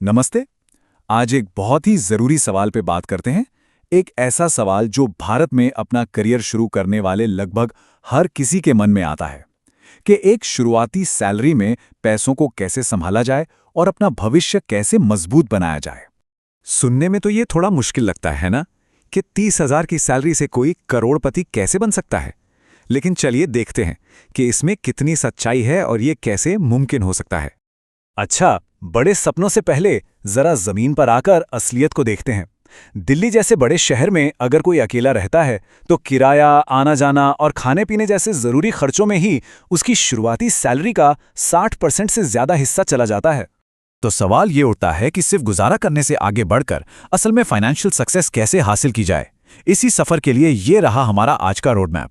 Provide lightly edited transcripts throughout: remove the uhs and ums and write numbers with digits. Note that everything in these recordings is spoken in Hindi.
नमस्ते। आज एक बहुत ही ज़रूरी सवाल पे बात करते हैं। एक ऐसा सवाल जो भारत में अपना करियर शुरू करने वाले लगभग हर किसी के मन में आता है कि एक शुरुआती सैलरी में पैसों को कैसे संभाला जाए और अपना भविष्य कैसे मजबूत बनाया जाए। सुनने में तो ये थोड़ा मुश्किल लगता है ना, कि 30,000 की सैलरी से कोई करोड़पति कैसे बन सकता है। लेकिन चलिए देखते हैं कि इसमें कितनी सच्चाई है और ये कैसे मुमकिन हो सकता है। अच्छा, बड़े सपनों से पहले जरा जमीन पर आकर असलियत को देखते हैं। दिल्ली जैसे बड़े शहर में अगर कोई अकेला रहता है तो किराया, आना जाना और खाने पीने जैसे जरूरी खर्चों में ही उसकी शुरुआती सैलरी का 60% से ज्यादा हिस्सा चला जाता है। तो सवाल ये उठता है कि सिर्फ गुजारा करने से आगे बढ़कर असल में फाइनेंशियल सक्सेस कैसे हासिल की जाए। इसी सफर के लिए ये रहा हमारा आज का रोड मैप।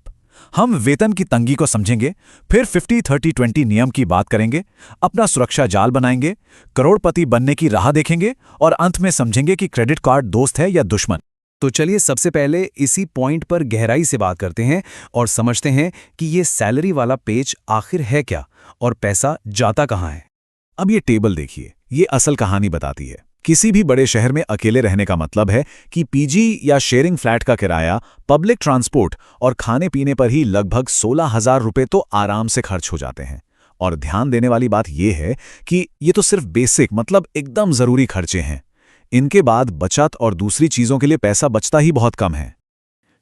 हम वेतन की तंगी को समझेंगे, फिर 50-30-20 नियम की बात करेंगे, अपना सुरक्षा जाल बनाएंगे, करोड़पति बनने की राह देखेंगे और अंत में समझेंगे कि क्रेडिट कार्ड दोस्त है या दुश्मन। तो चलिए सबसे पहले इसी पॉइंट पर गहराई से बात करते हैं और समझते हैं कि ये सैलरी वाला पेज आखिर है क्या और पैसा जाता कहाँ है। अब ये टेबल देखिए, ये असल कहानी बताती है। किसी भी बड़े शहर में अकेले रहने का मतलब है कि पीजी या शेयरिंग फ्लैट का किराया, पब्लिक ट्रांसपोर्ट और खाने पीने पर ही लगभग 16,000 रुपये तो आराम से खर्च हो जाते हैं। और ध्यान देने वाली बात यह है कि ये तो सिर्फ बेसिक मतलब एकदम जरूरी खर्चे हैं। इनके बाद बचत और दूसरी चीजों के लिए पैसा बचता ही बहुत कम है।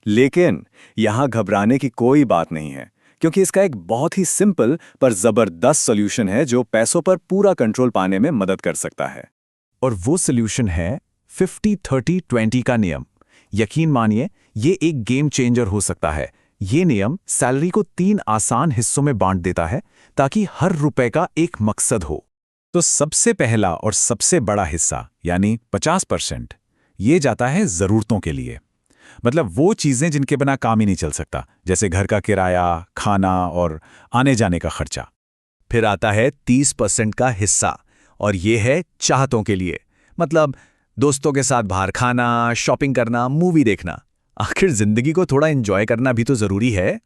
लेकिन यहां घबराने की कोई बात नहीं है, क्योंकि इसका एक बहुत ही सिंपल पर जबरदस्त सॉल्यूशन है जो पैसों पर पूरा कंट्रोल पाने में मदद कर सकता है। और वो सॉल्यूशन है 50-30-20 का नियम। यकीन मानिए, ये एक गेम चेंजर हो सकता है। ये नियम सैलरी को 3 आसान हिस्सों में बांट देता है ताकि हर रुपए का एक मकसद हो। तो सबसे पहला और सबसे बड़ा हिस्सा यानी 50% ये जाता है जरूरतों के लिए। मतलब वो चीजें जिनके बिना काम ही नहीं चल सकता, जैसे घर का किराया, खाना और आने जाने का खर्चा। फिर आता है 30% का हिस्सा और ये है चाहतों के लिए, मतलब दोस्तों के साथ बाहर खाना, शॉपिंग करना, मूवी देखना। आखिर जिंदगी को थोड़ा एंजॉय करना भी तो जरूरी है।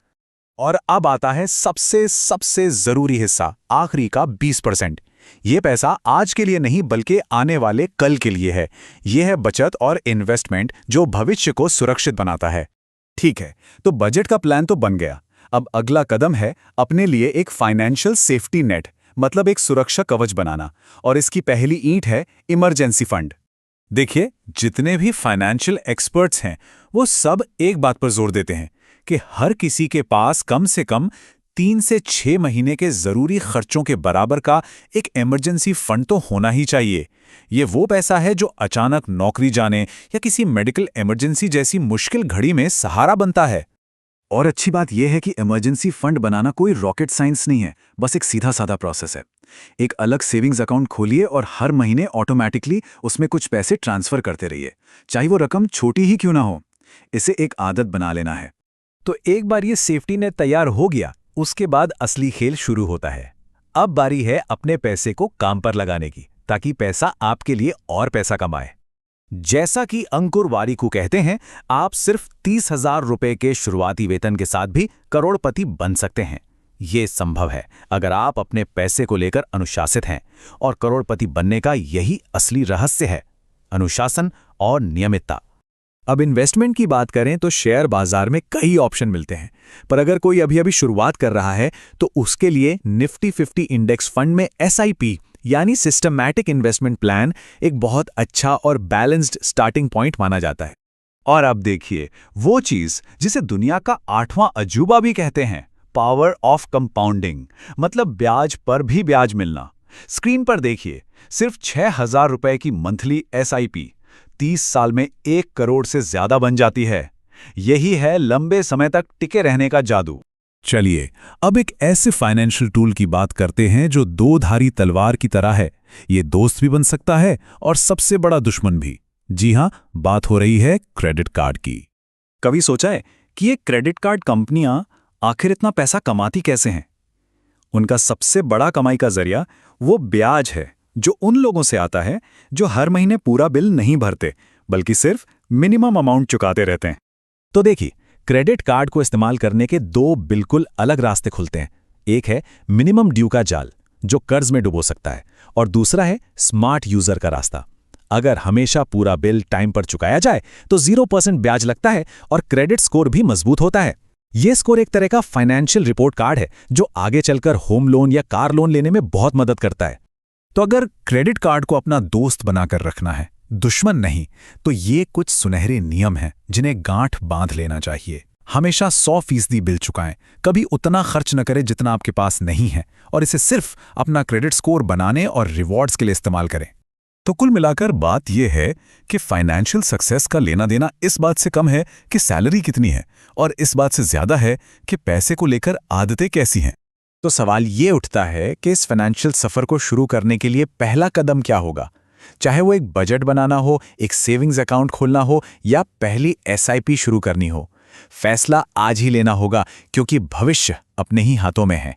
और अब आता है सबसे सबसे जरूरी हिस्सा, आखिरी का 20%। ये पैसा आज के लिए नहीं बल्कि आने वाले कल के लिए है। ये है बचत और इन्वेस्टमेंट जो भविष्य को सुरक्षित बनाता है। ठीक है, तो बजट का प्लान तो बन गया। अब अगला कदम है अपने लिए एक फाइनेंशियल सेफ्टी नेट, मतलब एक सुरक्षा कवच बनाना। और इसकी पहली ईंट है इमरजेंसी फंड। देखिए, जितने भी फाइनेंशियल एक्सपर्ट्स हैं वो सब एक बात पर जोर देते हैं कि हर किसी के पास कम से कम 3 से 6 महीने के जरूरी खर्चों के बराबर का एक इमरजेंसी फंड तो होना ही चाहिए। ये वो पैसा है जो अचानक नौकरी जाने या किसी मेडिकल इमरजेंसी जैसी मुश्किल घड़ी में सहारा बनता है। और अच्छी बात यह है कि इमरजेंसी फंड बनाना कोई रॉकेट साइंस नहीं है, बस एक सीधा साधा प्रोसेस है। एक अलग सेविंग्स अकाउंट खोलिए और हर महीने ऑटोमेटिकली उसमें कुछ पैसे ट्रांसफर करते रहिए, चाहे वो रकम छोटी ही क्यों ना हो। इसे एक आदत बना लेना है। तो एक बार ये सेफ्टी नेट तैयार हो गया, उसके बाद असली खेल शुरू होता है। अब बारी है अपने पैसे को काम पर लगाने की, ताकि पैसा आपके लिए और पैसा कमाए। जैसा कि अंकुर वारिकू कहते हैं, आप सिर्फ 30,000 रुपए के शुरुआती वेतन के साथ भी करोड़पति बन सकते हैं। ये संभव है अगर आप अपने पैसे को लेकर अनुशासित हैं, और करोड़पति बनने का यही असली रहस्य है, अनुशासन और नियमितता। अब इन्वेस्टमेंट की बात करें तो शेयर बाजार में कई ऑप्शन मिलते हैं, पर अगर कोई अभी अभी शुरुआत कर रहा है तो उसके लिए निफ्टी 50 इंडेक्स फंड में SIP यानी सिस्टमैटिक इन्वेस्टमेंट प्लान एक बहुत अच्छा और बैलेंस्ड स्टार्टिंग पॉइंट माना जाता है। और अब देखिए वो चीज जिसे दुनिया का 8वां अजूबा भी कहते हैं, पावर ऑफ कंपाउंडिंग, मतलब ब्याज पर भी ब्याज मिलना। स्क्रीन पर देखिए, सिर्फ 6,000 रुपए की मंथली SIP 30 साल में 1 करोड़ से ज्यादा बन जाती है। यही है लंबे समय तक टिके रहने का जादू। चलिए अब एक ऐसे फाइनेंशियल टूल की बात करते हैं जो 2-धारी तलवार की तरह है। ये दोस्त भी बन सकता है और सबसे बड़ा दुश्मन भी। जी हां, बात हो रही है क्रेडिट कार्ड की। कभी सोचा है कि ये क्रेडिट कार्ड कंपनियां आखिर इतना पैसा कमाती कैसे हैं? उनका सबसे बड़ा कमाई का जरिया वो ब्याज है जो उन लोगों से आता है जो हर महीने पूरा बिल नहीं भरते, बल्कि सिर्फ मिनिमम अमाउंट चुकाते रहते हैं। तो देखिए, क्रेडिट कार्ड को इस्तेमाल करने के 2 बिल्कुल अलग रास्ते खुलते हैं। एक है मिनिमम ड्यू का जाल, जो कर्ज में डुबो सकता है, और दूसरा है स्मार्ट यूजर का रास्ता। अगर हमेशा पूरा बिल टाइम पर चुकाया जाए तो 0% ब्याज लगता है और क्रेडिट स्कोर भी मजबूत होता है। ये स्कोर एक तरह का फाइनेंशियल रिपोर्ट कार्ड है जो आगे चलकर होम लोन या कार लोन लेने में बहुत मदद करता है। तो अगर क्रेडिट कार्ड को अपना दोस्त बनाकर रखना है, दुश्मन नहीं, तो ये कुछ सुनहरे नियम हैं जिन्हें गांठ बांध लेना चाहिए। हमेशा 100% बिल चुकाएं, कभी उतना खर्च न करें जितना आपके पास नहीं है, और इसे सिर्फ अपना क्रेडिट स्कोर बनाने और रिवॉर्ड्स के लिए इस्तेमाल करें। तो कुल मिलाकर बात यह है कि फाइनेंशियल सक्सेस का लेना देना इस बात से कम है कि सैलरी कितनी है, और इस बात से ज्यादा है कि पैसे को लेकर आदतें कैसी हैं। तो सवाल ये उठता है कि इस फाइनेंशियल सफर को शुरू करने के लिए पहला कदम क्या होगा? चाहे वो एक बजट बनाना हो, एक सेविंग्स अकाउंट खोलना हो या पहली SIP शुरू करनी हो, फैसला आज ही लेना होगा, क्योंकि भविष्य अपने ही हाथों में है।